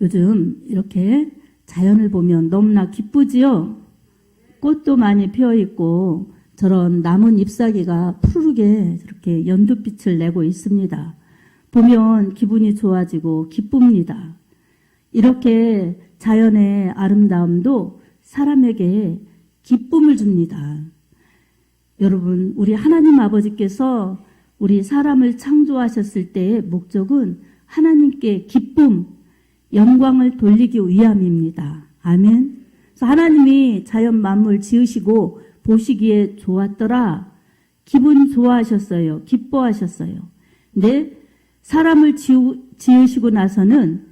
요즘 이렇게 자연을 보면 너무나 기쁘지요? 꽃도 많이 피어 있고 저런 나뭇 잎사귀가 푸르게 이렇게 연두빛을 내고 있습니다. 보면 기분이 좋아지고 기쁩니다. 이렇게 자연의 아름다움도 사람에게 기쁨을 줍니다. 여러분, 우리 하나님 아버지께서 우리 사람을 창조하셨을 때의 목적은 하나님께 기쁨, 영광을 돌리기 위함입니다. 아멘. 그래서 하나님이 자연 만물 지으시고 보시기에 좋았더라. 기분 좋아하셨어요. 기뻐하셨어요. 근데 사람을 지으시고 나서는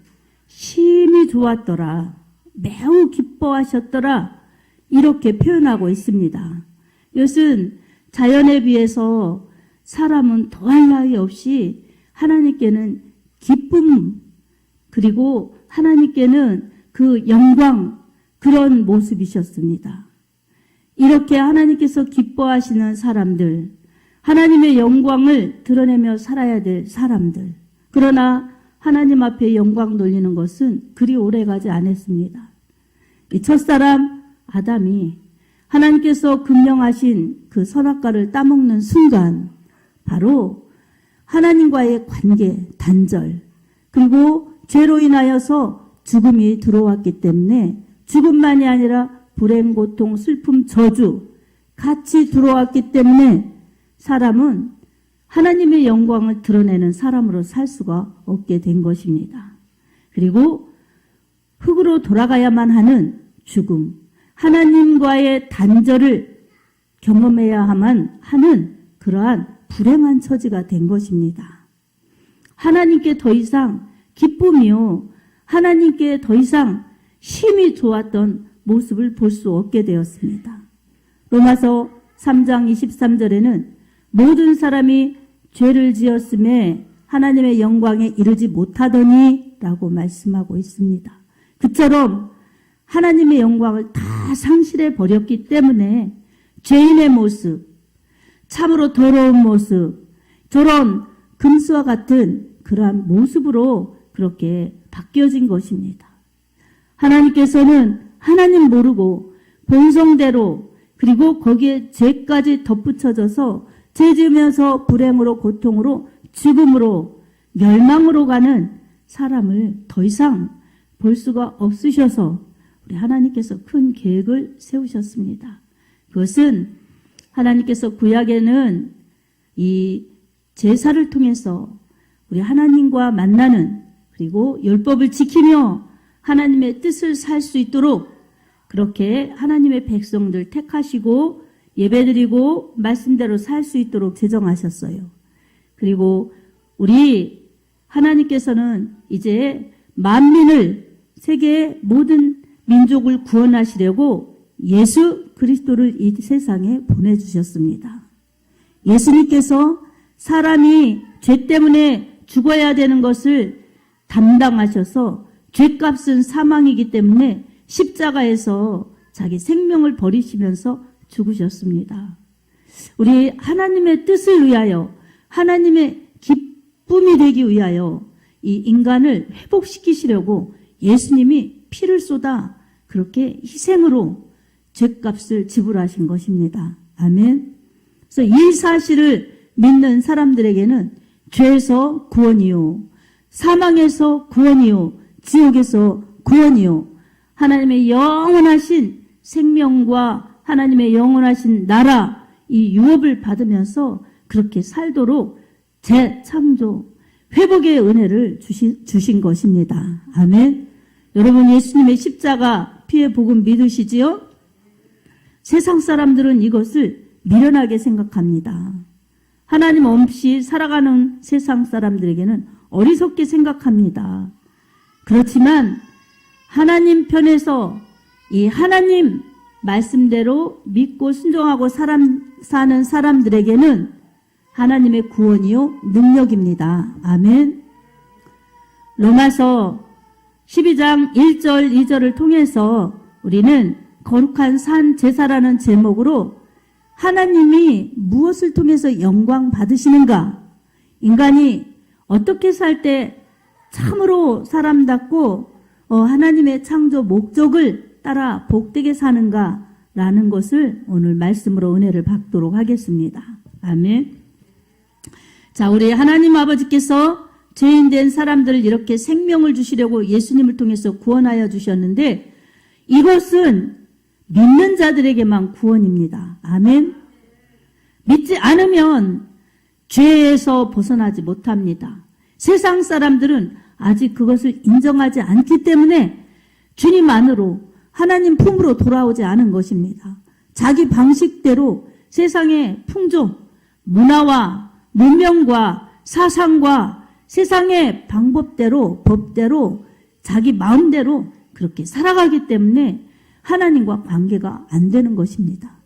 심히 좋았더라. 매우 기뻐하셨더라. 이렇게 표현하고 있습니다. 이것은 자연에 비해서 사람은 더할 나위 없이 하나님께는 기쁨, 그리고 하나님께는 그 영광, 그런 모습이셨습니다. 이렇게 하나님께서 기뻐하시는 사람들, 하나님의 영광을 드러내며 살아야 될 사람들, 그러나 하나님 앞에 영광 돌리는 것은 그리 오래가지 않았습니다. 이 첫사람 아담이 하나님께서 금령하신 그 선악과를 따먹는 순간 바로 하나님과의 관계, 단절, 그리고 죄로 인하여서 죽음이 들어왔기 때문에 죽음만이 아니라 불행, 고통, 슬픔, 저주 같이 들어왔기 때문에 사람은 하나님의 영광을 드러내는 사람으로 살 수가 없게 된 것입니다. 그리고 흙으로 돌아가야만 하는 죽음, 하나님과의 단절을 경험해야만 하는 그러한 불행한 처지가 된 것입니다. 하나님께 더 이상 기쁨이요, 하나님께 더 이상 심히 좋았던 모습을 볼 수 없게 되었습니다. 로마서 3장 23절에는 모든 사람이 죄를 지었음에 하나님의 영광에 이르지 못하더니 라고 말씀하고 있습니다. 그처럼 하나님의 영광을 다 상실해 버렸기 때문에 죄인의 모습, 참으로 더러운 모습, 저런 금수와 같은 그러한 모습으로 그렇게 바뀌어진 것입니다. 하나님께서는 하나님 모르고 본성대로, 그리고 거기에 죄까지 덧붙여져서 죄 지으면서 불행으로, 고통으로, 죽음으로, 멸망으로 가는 사람을 더 이상 볼 수가 없으셔서 우리 하나님께서 큰 계획을 세우셨습니다. 그것은 하나님께서 구약에는 이 제사를 통해서 우리 하나님과 만나는, 그리고 율법을 지키며 하나님의 뜻을 살 수 있도록 그렇게 하나님의 백성들 택하시고 예배드리고 말씀대로 살 수 있도록 제정하셨어요. 그리고 우리 하나님께서는 이제 만민을, 세계의 모든 민족을 구원하시려고 예수 그리스도를 이 세상에 보내주셨습니다. 예수님께서 사람이 죄 때문에 죽어야 되는 것을 담당하셔서 죄값은 사망이기 때문에 십자가에서 자기 생명을 버리시면서 죽으셨습니다. 우리 하나님의 뜻을 위하여, 하나님의 기쁨이 되기 위하여 이 인간을 회복시키시려고 예수님이 피를 쏟아 그렇게 희생으로 죄값을 지불하신 것입니다. 아멘. 그래서 이 사실을 믿는 사람들에게는 죄에서 구원이요, 사망에서 구원이요, 지옥에서 구원이요, 하나님의 영원하신 생명과 하나님의 영원하신 나라, 이 유업을 받으면서 그렇게 살도록 재창조, 회복의 은혜를 주신 것입니다. 아멘. 여러분, 예수님의 십자가 피의 복음 믿으시지요? 세상 사람들은 이것을 미련하게 생각합니다. 하나님 없이 살아가는 세상 사람들에게는 어리석게 생각합니다. 그렇지만 하나님 편에서 이 하나님 말씀대로 믿고 순종하고 사는 사람들에게는 하나님의 구원이요, 능력입니다. 아멘. 로마서 12장 1절 2절을 통해서 우리는 거룩한 산 제사라는 제목으로 하나님이 무엇을 통해서 영광 받으시는가, 인간이 어떻게 살 때 참으로 사람답고 하나님의 창조 목적을 따라 복되게 사는가라는 것을 오늘 말씀으로 은혜를 받도록 하겠습니다. 아멘. 자, 우리 하나님 아버지께서 죄인된 사람들을 이렇게 생명을 주시려고 예수님을 통해서 구원하여 주셨는데 이것은 믿는 자들에게만 구원입니다. 아멘. 믿지 않으면 죄에서 벗어나지 못합니다. 세상 사람들은 아직 그것을 인정하지 않기 때문에 주님 안으로 하나님 품으로 돌아오지 않은 것입니다. 자기 방식대로 세상의 풍조, 문화와 문명과 사상과 세상의 방법대로 법대로 자기 마음대로 그렇게 살아가기 때문에 하나님과 관계가 안 되는 것입니다.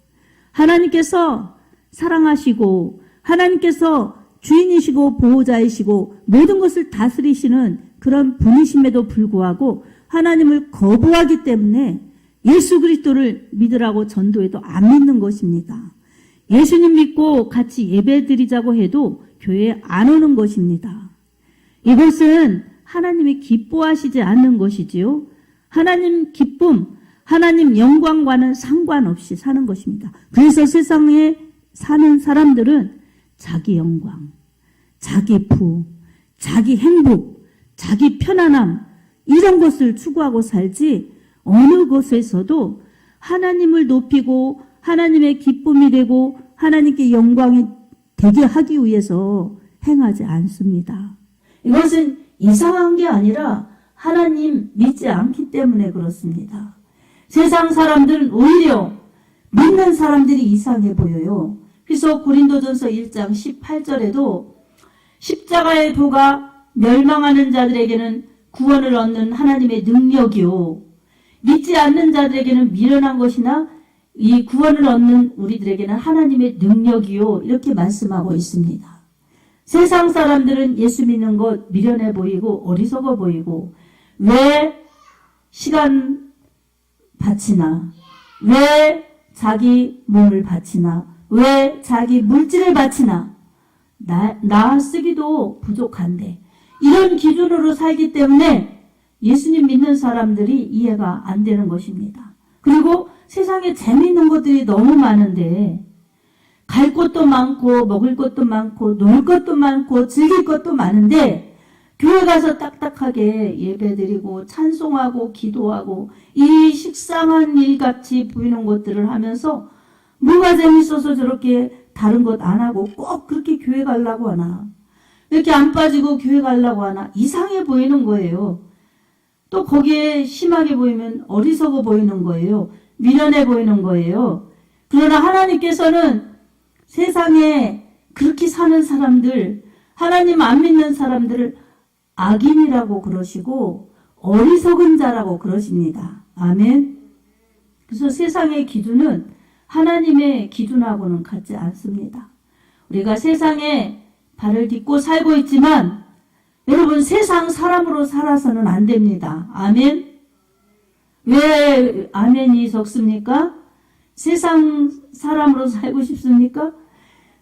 하나님께서 사랑하시고 하나님께서 주인이시고 보호자이시고 모든 것을 다스리시는 그런 분이심에도 불구하고 하나님을 거부하기 때문에 예수 그리스도를 믿으라고 전도해도 안 믿는 것입니다. 예수님 믿고 같이 예배드리자고 해도 교회에 안 오는 것입니다. 이것은 하나님이 기뻐하시지 않는 것이지요. 하나님 기쁨, 하나님 영광과는 상관없이 사는 것입니다. 그래서 세상에 사는 사람들은 자기 영광, 자기 부, 자기 행복, 자기 편안함 이런 것을 추구하고 살지 어느 곳에서도 하나님을 높이고 하나님의 기쁨이 되고 하나님께 영광이 되게 하기 위해서 행하지 않습니다. 이것은 이상한 게 아니라 하나님 믿지 않기 때문에 그렇습니다. 세상 사람들은 오히려 믿는 사람들이 이상해 보여요. 그래서 고린도전서 1장 18절에도 십자가의 도가 멸망하는 자들에게는 구원을 얻는 하나님의 능력이요 믿지 않는 자들에게는 미련한 것이나 이 구원을 얻는 우리들에게는 하나님의 능력이요 이렇게 말씀하고 있습니다. 세상 사람들은 예수 믿는 것 미련해 보이고 어리석어 보이고 왜 시간 바치나 왜 자기 몸을 바치나 왜 자기 물질을 바치나 나 쓰기도 부족한데 이런 기준으로 살기 때문에 예수님 믿는 사람들이 이해가 안 되는 것입니다. 그리고 세상에 재미있는 것들이 너무 많은데 갈 곳도 많고 먹을 것도 많고 놀 것도 많고 즐길 것도 많은데 교회 가서 딱딱하게 예배드리고 찬송하고 기도하고 이 식상한 일같이 보이는 것들을 하면서 뭐가 재밌어서 저렇게 다른 것 안 하고 꼭 그렇게 교회 가려고 하나 이렇게 안 빠지고 교회 가려고 하나 이상해 보이는 거예요. 또 거기에 심하게 보이면 어리석어 보이는 거예요. 미련해 보이는 거예요. 그러나 하나님께서는 세상에 그렇게 사는 사람들, 하나님 안 믿는 사람들을 악인이라고 그러시고 어리석은 자라고 그러십니다. 아멘. 그래서 세상의 기준은 하나님의 기준하고는 같지 않습니다. 우리가 세상에 발을 딛고 살고 있지만 여러분 세상 사람으로 살아서는 안 됩니다. 아멘. 왜 아멘이 적습니까? 세상 사람으로 살고 싶습니까?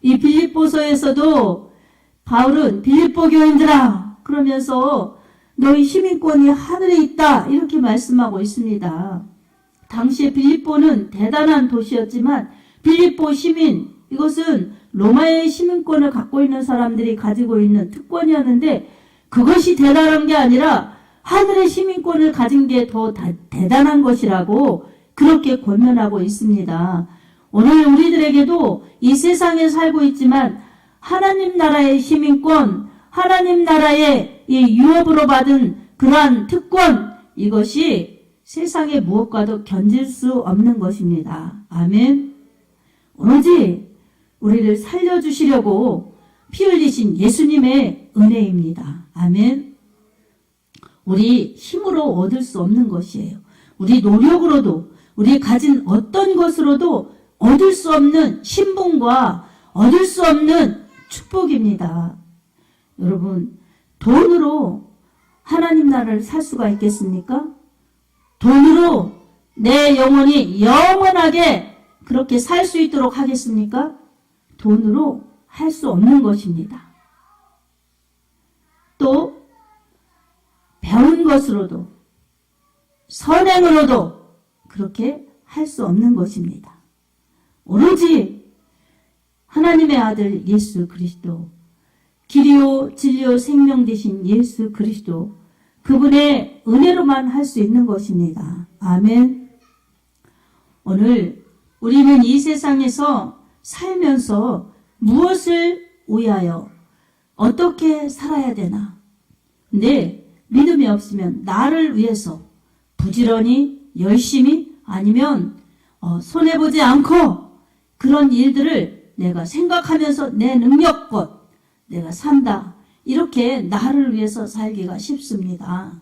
이 빌립보서에서도 바울은 빌립보 교인들아 그러면서 너희 시민권이 하늘에 있다 이렇게 말씀하고 있습니다. 당시에 빌립보는 대단한 도시였지만 빌립보 시민 이것은 로마의 시민권을 갖고 있는 사람들이 가지고 있는 특권이었는데 그것이 대단한 게 아니라 하늘의 시민권을 가진 게 더 대단한 것이라고 그렇게 권면하고 있습니다. 오늘 우리들에게도 이 세상에 살고 있지만 하나님 나라의 시민권, 하나님 나라의 이 유업으로 받은 그러한 특권 이것이 세상의 무엇과도 견질 수 없는 것입니다. 아멘. 오로지 우리를 살려주시려고 피 흘리신 예수님의 은혜입니다. 아멘. 우리 힘으로 얻을 수 없는 것이에요. 우리 노력으로도 우리 가진 어떤 것으로도 얻을 수 없는 신분과 얻을 수 없는 축복입니다. 여러분 돈으로 하나님 나라를 살 수가 있겠습니까? 돈으로 내 영혼이 영원하게 그렇게 살 수 있도록 하겠습니까? 돈으로 할 수 없는 것입니다. 또 배운 것으로도 선행으로도 그렇게 할 수 없는 것입니다. 오로지 하나님의 아들 예수 그리스도, 길이요 진리요 생명 되신 예수 그리스도, 그분의 은혜로만 할 수 있는 것입니다. 아멘. 오늘 우리는 이 세상에서 살면서 무엇을 위하여 어떻게 살아야 되나? 근데 믿음이 없으면 나를 위해서 부지런히 열심히 아니면 손해보지 않고 그런 일들을 내가 생각하면서 내 능력껏 내가 산다. 이렇게 나를 위해서 살기가 쉽습니다.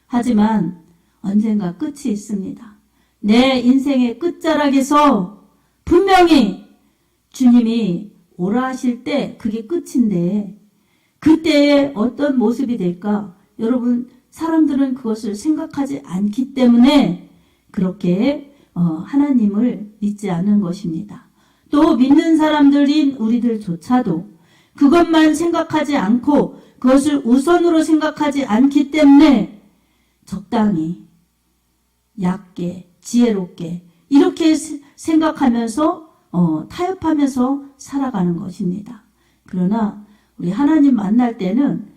하지만 언젠가 끝이 있습니다. 내 인생의 끝자락에서 분명히 주님이 오라 하실 때 그게 끝인데 그때에 어떤 모습이 될까? 여러분, 사람들은 그것을 생각하지 않기 때문에 그렇게 하나님을 믿지 않는 것입니다. 또 믿는 사람들인 우리들조차도 그것만 생각하지 않고 그것을 우선으로 생각하지 않기 때문에 적당히 얕게 지혜롭게 이렇게 생각하면서 타협하면서 살아가는 것입니다. 그러나 우리 하나님 만날 때는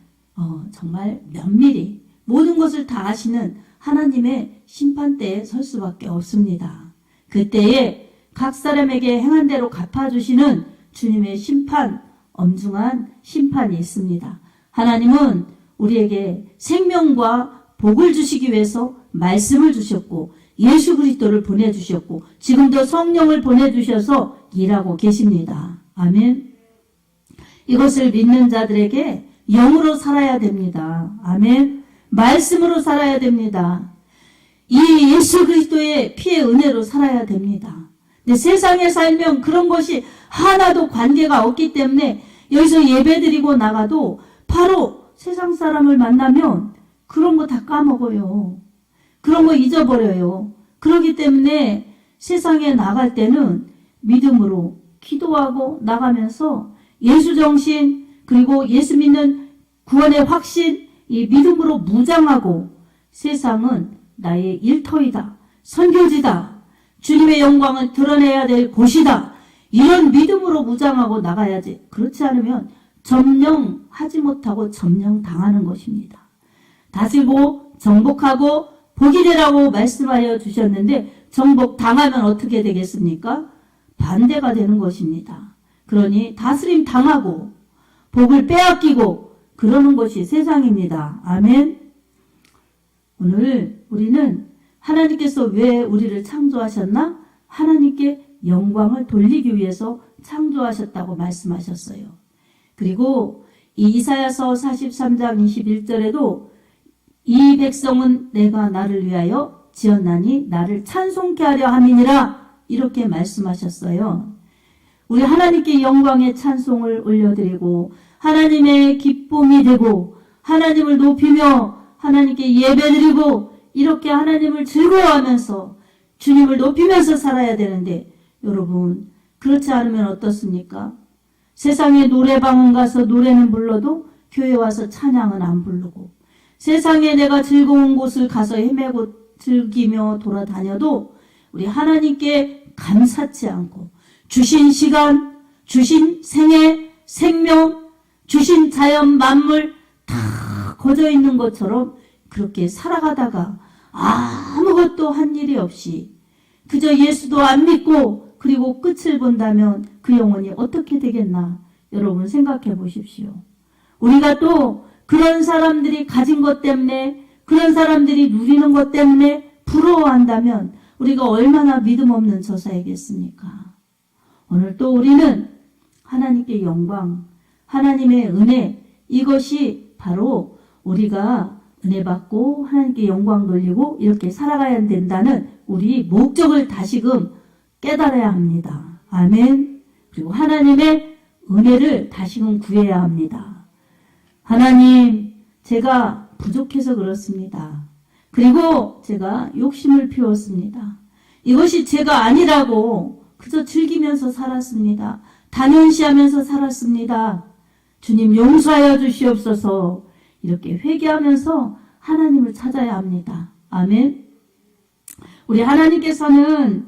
정말 면밀히 모든 것을 다 아시는 하나님의 심판대에 설 수밖에 없습니다. 그때에 각 사람에게 행한 대로 갚아주시는 주님의 심판, 엄중한 심판이 있습니다. 하나님은 우리에게 생명과 복을 주시기 위해서 말씀을 주셨고 예수 그리스도를 보내주셨고 지금도 성령을 보내주셔서 일하고 계십니다. 아멘. 이것을 믿는 자들에게 영으로 살아야 됩니다. 아멘. 말씀으로 살아야 됩니다. 이 예수 그리스도의 피의 은혜로 살아야 됩니다. 근데 세상에 살면 그런 것이 하나도 관계가 없기 때문에 여기서 예배드리고 나가도 바로 세상 사람을 만나면 그런 거 다 까먹어요. 그런 거 잊어버려요. 그렇기 때문에 세상에 나갈 때는 믿음으로 기도하고 나가면서 예수 정신 그리고 예수 믿는 구원의 확신 이 믿음으로 무장하고 세상은 나의 일터이다. 선교지다. 주님의 영광을 드러내야 될 곳이다. 이런 믿음으로 무장하고 나가야지. 그렇지 않으면 점령하지 못하고 점령당하는 것입니다. 다스리고 정복하고 복이 되라고 말씀하여 주셨는데 정복당하면 어떻게 되겠습니까? 반대가 되는 것입니다. 그러니 다스림 당하고 복을 빼앗기고 그러는 것이 세상입니다. 아멘. 오늘 우리는 하나님께서 왜 우리를 창조하셨나? 하나님께 영광을 돌리기 위해서 창조하셨다고 말씀하셨어요. 그리고 이 이사야서 43장 21절에도 이 백성은 내가 나를 위하여 지었나니 나를 찬송케 하려 함이니라 이렇게 말씀하셨어요. 우리 하나님께 영광의 찬송을 올려드리고 하나님의 기쁨이 되고 하나님을 높이며 하나님께 예배드리고 이렇게 하나님을 즐거워하면서 주님을 높이면서 살아야 되는데 여러분 그렇지 않으면 어떻습니까? 세상에 노래방은 가서 노래는 불러도 교회 와서 찬양은 안 부르고 세상에 내가 즐거운 곳을 가서 헤매고 즐기며 돌아다녀도 우리 하나님께 감사치 않고 주신 시간, 주신 생애, 생명, 주신 자연 만물 다 거저 있는 것처럼 그렇게 살아가다가 아무것도 한 일이 없이 그저 예수도 안 믿고 그리고 끝을 본다면 그 영혼이 어떻게 되겠나 여러분 생각해 보십시오. 우리가 또 그런 사람들이 가진 것 때문에 그런 사람들이 누리는 것 때문에 부러워한다면 우리가 얼마나 믿음 없는 저사이겠습니까? 오늘 또 우리는 하나님께 영광, 하나님의 은혜 이것이 바로 우리가 은혜 받고 하나님께 영광 돌리고 이렇게 살아가야 된다는 우리 목적을 다시금 깨달아야 합니다. 아멘. 그리고 하나님의 은혜를 다시금 구해야 합니다. 하나님, 제가 부족해서 그렇습니다. 그리고 제가 욕심을 피웠습니다. 이것이 제가 아니라고 그저 즐기면서 살았습니다. 단연시하면서 살았습니다. 주님 용서하여 주시옵소서. 이렇게 회개하면서 하나님을 찾아야 합니다. 아멘. 우리 하나님께서는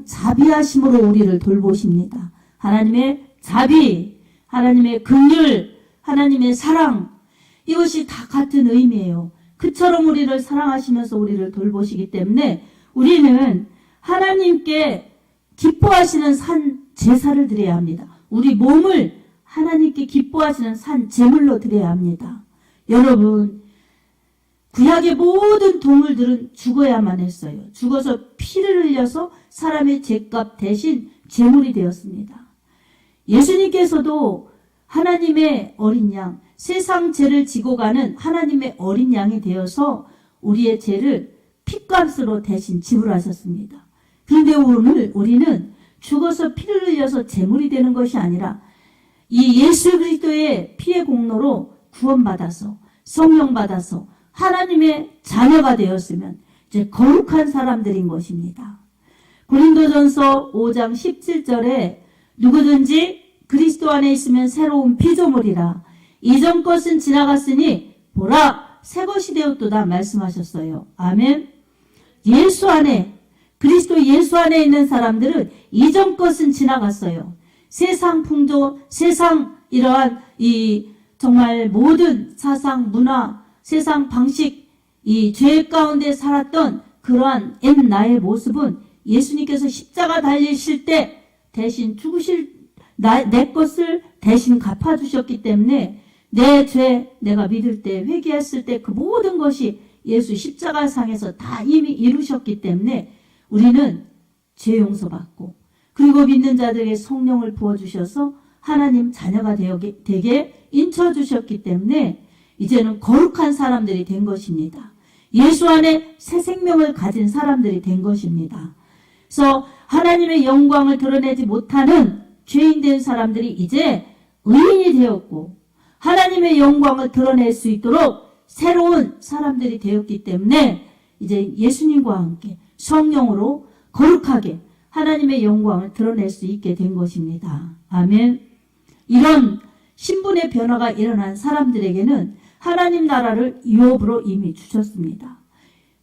자비하심으로 우리를 돌보십니다. 하나님의 자비, 하나님의 긍휼, 하나님의 사랑, 이것이 다 같은 의미예요. 그처럼 우리를 사랑하시면서 우리를 돌보시기 때문에 우리는 하나님께 기뻐하시는 산 제사를 드려야 합니다. 우리 몸을 하나님께 기뻐하시는 산 제물로 드려야 합니다. 여러분, 구약의 모든 동물들은 죽어야만 했어요. 죽어서 피를 흘려서 사람의 죄값 대신 제물이 되었습니다. 예수님께서도 하나님의 어린 양, 세상 죄를 지고 가는 하나님의 어린 양이 되어서 우리의 죄를 피값으로 대신 지불하셨습니다. 그런데 오늘 우리는 죽어서 피를 흘려서 제물이 되는 것이 아니라 이 예수 그리스도의 피의 공로로 구원받아서 성령 받아서 하나님의 자녀가 되었으면 이제 거룩한 사람들인 것입니다. 고린도전서 5장 17절에 누구든지 그리스도 안에 있으면 새로운 피조물이라 이전 것은 지나갔으니 보라 새 것이 되었도다 말씀하셨어요. 아멘. 예수 안에, 그리스도 예수 안에 있는 사람들은 이전 것은 지나갔어요. 세상 풍조, 세상 이러한 이 정말 모든 사상, 문화, 세상 방식, 이 죄 가운데 살았던 그러한 옛나의 모습은 예수님께서 십자가 달리실 때 대신 내 것을 대신 갚아주셨기 때문에 내 죄 내가 믿을 때 회개했을 때 그 모든 것이 예수 십자가상에서 다 이미 이루셨기 때문에 우리는 죄 용서받고 그리고 믿는 자들에게 성령을 부어주셔서 하나님 자녀가 되게 인쳐주셨기 때문에 이제는 거룩한 사람들이 된 것입니다. 예수 안에 새 생명을 가진 사람들이 된 것입니다. 그래서 하나님의 영광을 드러내지 못하는 죄인된 사람들이 이제 의인이 되었고 하나님의 영광을 드러낼 수 있도록 새로운 사람들이 되었기 때문에 이제 예수님과 함께 성령으로 거룩하게 하나님의 영광을 드러낼 수 있게 된 것입니다. 아멘. 이런 신분의 변화가 일어난 사람들에게는 하나님 나라를 유업으로 이미 주셨습니다.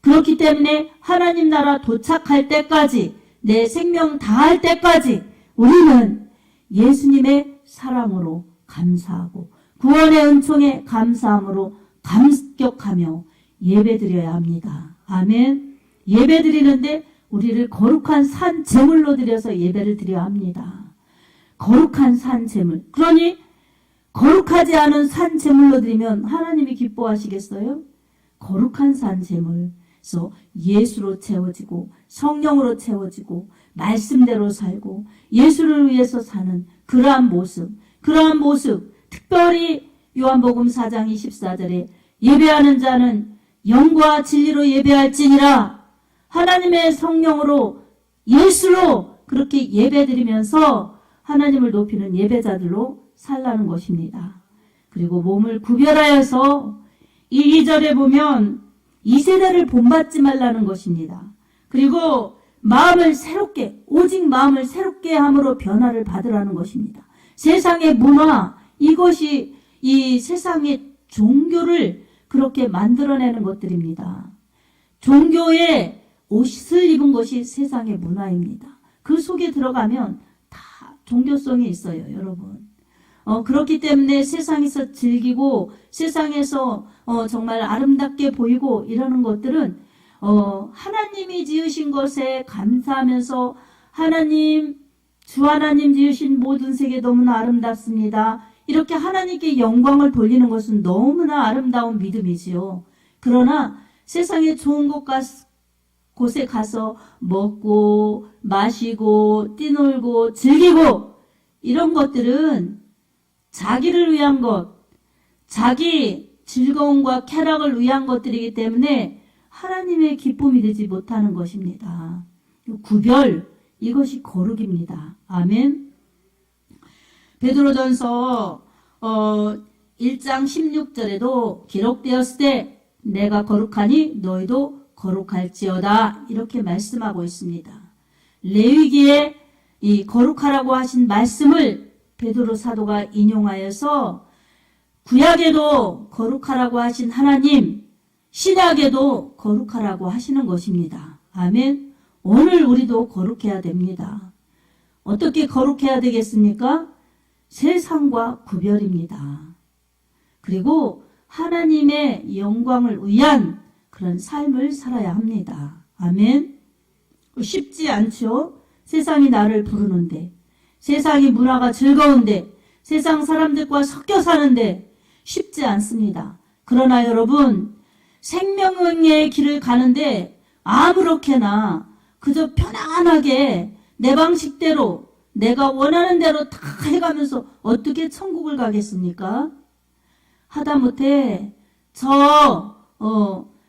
그렇기 때문에 하나님 나라 도착할 때까지 내 생명 다할 때까지 우리는 예수님의 사랑으로 감사하고 구원의 은총에 감사함으로 감격하며 예배드려야 합니다. 아멘. 예배드리는데 우리를 거룩한 산 제물로 드려서 예배를 드려야 합니다. 거룩한 산 제물. 그러니 거룩하지 않은 산 제물로 드리면 하나님이 기뻐하시겠어요? 거룩한 산 제물. 그래서 예수로 채워지고 성령으로 채워지고 말씀대로 살고 예수를 위해서 사는 그러한 모습 특별히 요한복음 4장 24절에 예배하는 자는 영과 진리로 예배할지니라 하나님의 성령으로 예수로 그렇게 예배드리면서 하나님을 높이는 예배자들로 살라는 것입니다. 그리고 몸을 구별하여서 이 2절에 보면 이 세대를 본받지 말라는 것입니다. 그리고 오직 마음을 새롭게 함으로 변화를 받으라는 것입니다. 세상의 문화, 이것이 이 세상의 종교를 그렇게 만들어내는 것들입니다. 종교의 옷을 입은 것이 세상의 문화입니다. 그 속에 들어가면 다 종교성이 있어요, 여러분. 그렇기 때문에 세상에서 즐기고 세상에서 정말 아름답게 보이고 이러는 것들은 하나님이 지으신 것에 감사하면서 주 하나님 지으신 모든 세계 너무나 아름답습니다. 이렇게 하나님께 영광을 돌리는 것은 너무나 아름다운 믿음이지요. 그러나 세상에 좋은 곳에 가서 먹고 마시고 뛰놀고 즐기고 이런 것들은 자기를 위한 것, 자기 즐거움과 쾌락을 위한 것들이기 때문에 하나님의 기쁨이 되지 못하는 것입니다. 구별, 이것이 거룩입니다. 아멘. 베드로전서 1장 16절에도 기록되었을 때 내가 거룩하니 너희도 거룩할지어다 이렇게 말씀하고 있습니다. 레위기에 이 거룩하라고 하신 말씀을 베드로 사도가 인용하여서 구약에도 거룩하라고 하신 하나님, 신약에도 거룩하라고 하시는 것입니다. 아멘. 오늘 우리도 거룩해야 됩니다. 어떻게 거룩해야 되겠습니까? 세상과 구별입니다. 그리고 하나님의 영광을 위한 그런 삶을 살아야 합니다. 아멘. 쉽지 않죠? 세상이 나를 부르는데, 세상이 문화가 즐거운데, 세상 사람들과 섞여 사는데 쉽지 않습니다. 그러나 여러분, 생명의 길을 가는데 아무렇게나 그저 편안하게 내 방식대로 내가 원하는 대로 다 해가면서 어떻게 천국을 가겠습니까? 하다못해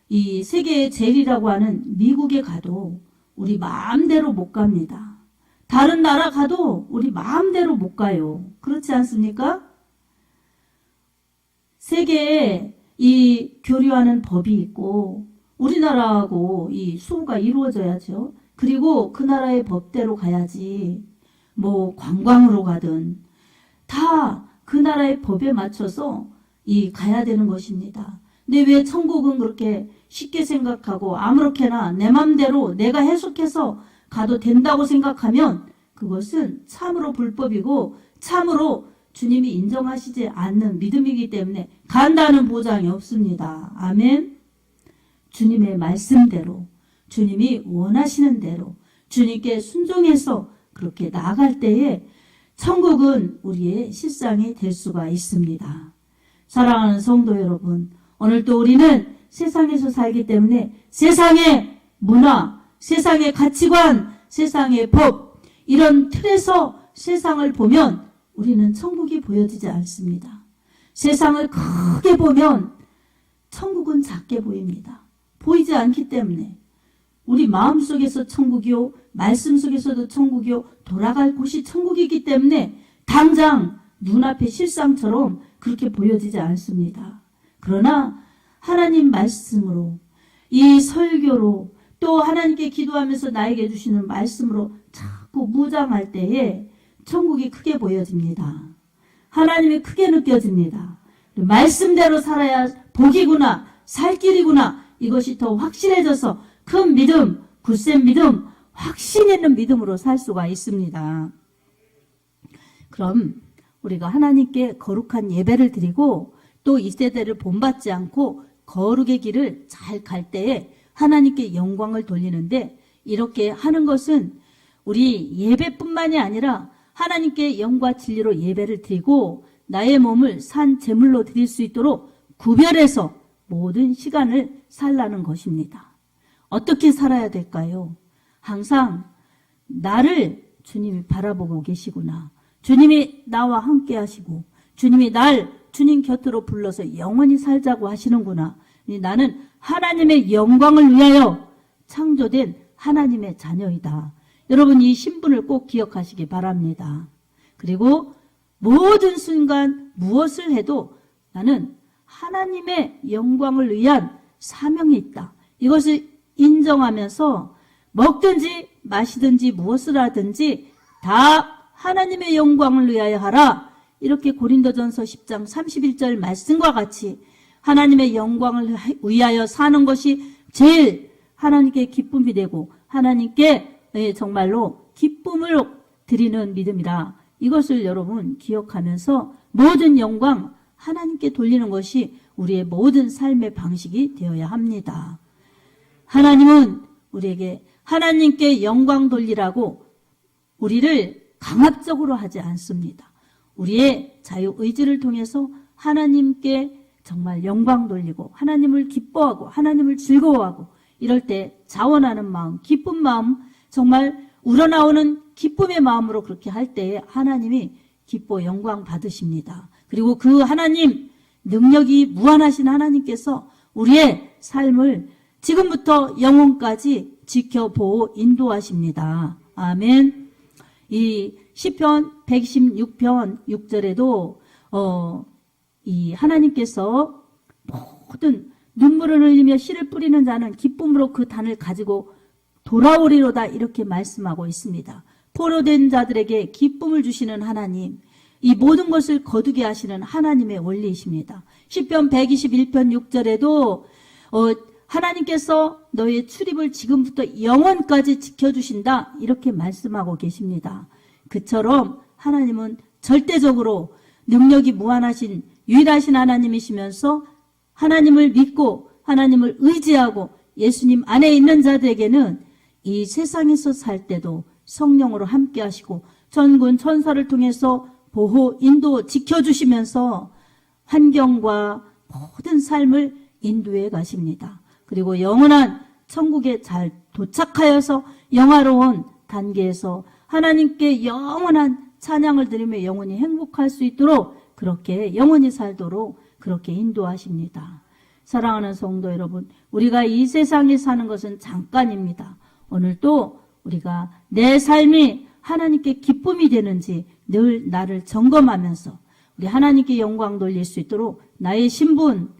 이 세계의 제일이라고 하는 미국에 가도 우리 마음대로 못 갑니다. 다른 나라 가도 우리 마음대로 못 가요. 그렇지 않습니까? 세계에 이 교류하는 법이 있고 우리나라하고 이 수호가 이루어져야죠. 그리고 그 나라의 법대로 가야지. 뭐 관광으로 가든 다 그 나라의 법에 맞춰서 가야 되는 것입니다. 근데 왜 천국은 그렇게 쉽게 생각하고 아무렇게나 내 맘대로 내가 해석해서 가도 된다고 생각하면 그것은 참으로 불법이고 참으로 주님이 인정하시지 않는 믿음이기 때문에 간다는 보장이 없습니다. 아멘. 주님의 말씀대로 주님이 원하시는 대로 주님께 순종해서 그렇게 나아갈 때에 천국은 우리의 실상이 될 수가 있습니다. 사랑하는 성도 여러분, 오늘도 우리는 세상에서 살기 때문에 세상의 문화, 세상의 가치관, 세상의 법, 이런 틀에서 세상을 보면 우리는 천국이 보여지지 않습니다. 세상을 크게 보면 천국은 작게 보입니다. 보이지 않기 때문에 우리 마음속에서 천국이요, 말씀 속에서도 천국이요, 돌아갈 곳이 천국이기 때문에 당장 눈앞의 실상처럼 그렇게 보여지지 않습니다. 그러나 하나님 말씀으로, 이 설교로, 또 하나님께 기도하면서 나에게 주시는 말씀으로 자꾸 무장할 때에 천국이 크게 보여집니다. 하나님이 크게 느껴집니다. 말씀대로 살아야 복이구나, 살 길이구나, 이것이 더 확실해져서 큰 믿음, 굳센 믿음, 확신 있는 믿음으로 살 수가 있습니다. 그럼 우리가 하나님께 거룩한 예배를 드리고 또 이 세대를 본받지 않고 거룩의 길을 잘 갈 때에 하나님께 영광을 돌리는데, 이렇게 하는 것은 우리 예배뿐만이 아니라 하나님께 영과 진리로 예배를 드리고 나의 몸을 산 제물로 드릴 수 있도록 구별해서 모든 시간을 살라는 것입니다. 어떻게 살아야 될까요? 항상 나를 주님이 바라보고 계시구나. 주님이 나와 함께 하시고 주님이 날 주님 곁으로 불러서 영원히 살자고 하시는구나. 나는 하나님의 영광을 위하여 창조된 하나님의 자녀이다. 여러분, 이 신분을 꼭 기억하시기 바랍니다. 그리고 모든 순간 무엇을 해도 나는 하나님의 영광을 위한 사명이 있다. 이것을 인정하면서 먹든지 마시든지 무엇을 하든지 다 하나님의 영광을 위하여 하라. 이렇게 고린도전서 10장 31절 말씀과 같이 하나님의 영광을 위하여 사는 것이 제일 하나님께 기쁨이 되고 하나님께 정말로 기쁨을 드리는 믿음이라. 이것을 여러분 기억하면서 모든 영광 하나님께 돌리는 것이 우리의 모든 삶의 방식이 되어야 합니다. 하나님은 우리에게 하나님께 영광 돌리라고 우리를 강압적으로 하지 않습니다. 우리의 자유의지를 통해서 하나님께 정말 영광 돌리고 하나님을 기뻐하고 하나님을 즐거워하고 이럴 때 자원하는 마음, 기쁜 마음, 정말 우러나오는 기쁨의 마음으로 그렇게 할 때에 하나님이 기뻐 영광 받으십니다. 그리고 그 하나님, 능력이 무한하신 하나님께서 우리의 삶을 지금부터 영혼까지 지켜보고 인도하십니다. 아멘. 이 시편 116편 6절에도 이 하나님께서 모든 눈물을 흘리며 씨를 뿌리는 자는 기쁨으로 그 단을 가지고 돌아오리로다, 이렇게 말씀하고 있습니다. 포로된 자들에게 기쁨을 주시는 하나님, 이 모든 것을 거두게 하시는 하나님의 원리이십니다. 시편 121편 6절에도 하나님께서 너의 출입을 지금부터 영원까지 지켜주신다. 이렇게 말씀하고 계십니다. 그처럼 하나님은 절대적으로 능력이 무한하신 유일하신 하나님이시면서 하나님을 믿고 하나님을 의지하고 예수님 안에 있는 자들에게는 이 세상에서 살 때도 성령으로 함께 하시고 전군 천사를 통해서 보호, 인도, 지켜주시면서 환경과 모든 삶을 인도해 가십니다. 그리고 영원한 천국에 잘 도착하여서 영화로운 단계에서 하나님께 영원한 찬양을 드리며 영원히 행복할 수 있도록 그렇게 영원히 살도록 그렇게 인도하십니다. 사랑하는 성도 여러분, 우리가 이 세상에 사는 것은 잠깐입니다. 오늘도 우리가 내 삶이 하나님께 기쁨이 되는지 늘 나를 점검하면서 우리 하나님께 영광 돌릴 수 있도록 나의 신분,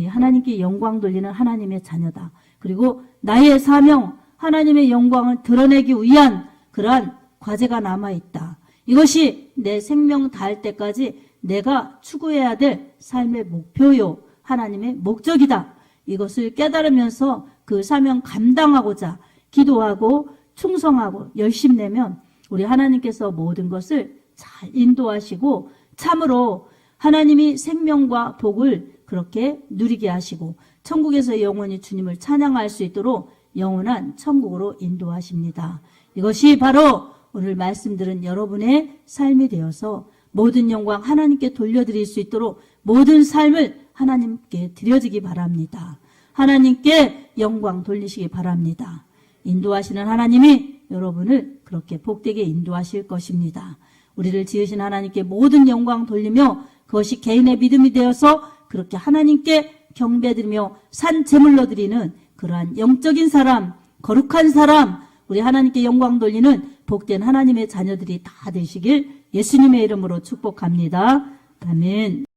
하나님께 영광 돌리는 하나님의 자녀다. 그리고 나의 사명, 하나님의 영광을 드러내기 위한 그러한 과제가 남아있다. 이것이 내 생명 다할 때까지 내가 추구해야 될 삶의 목표요. 하나님의 목적이다. 이것을 깨달으면서 그 사명 감당하고자 기도하고 충성하고 열심 내면 우리 하나님께서 모든 것을 잘 인도하시고 참으로 하나님이 생명과 복을 그렇게 누리게 하시고 천국에서 영원히 주님을 찬양할 수 있도록 영원한 천국으로 인도하십니다. 이것이 바로 오늘 말씀드린 여러분의 삶이 되어서 모든 영광 하나님께 돌려드릴 수 있도록 모든 삶을 하나님께 드려지기 바랍니다. 하나님께 영광 돌리시기 바랍니다. 인도하시는 하나님이 여러분을 그렇게 복되게 인도하실 것입니다. 우리를 지으신 하나님께 모든 영광 돌리며 그것이 개인의 믿음이 되어서 그렇게 하나님께 경배드리며 산 제물로 드리는 그러한 영적인 사람, 거룩한 사람, 우리 하나님께 영광 돌리는 복된 하나님의 자녀들이 다 되시길 예수님의 이름으로 축복합니다. 아멘.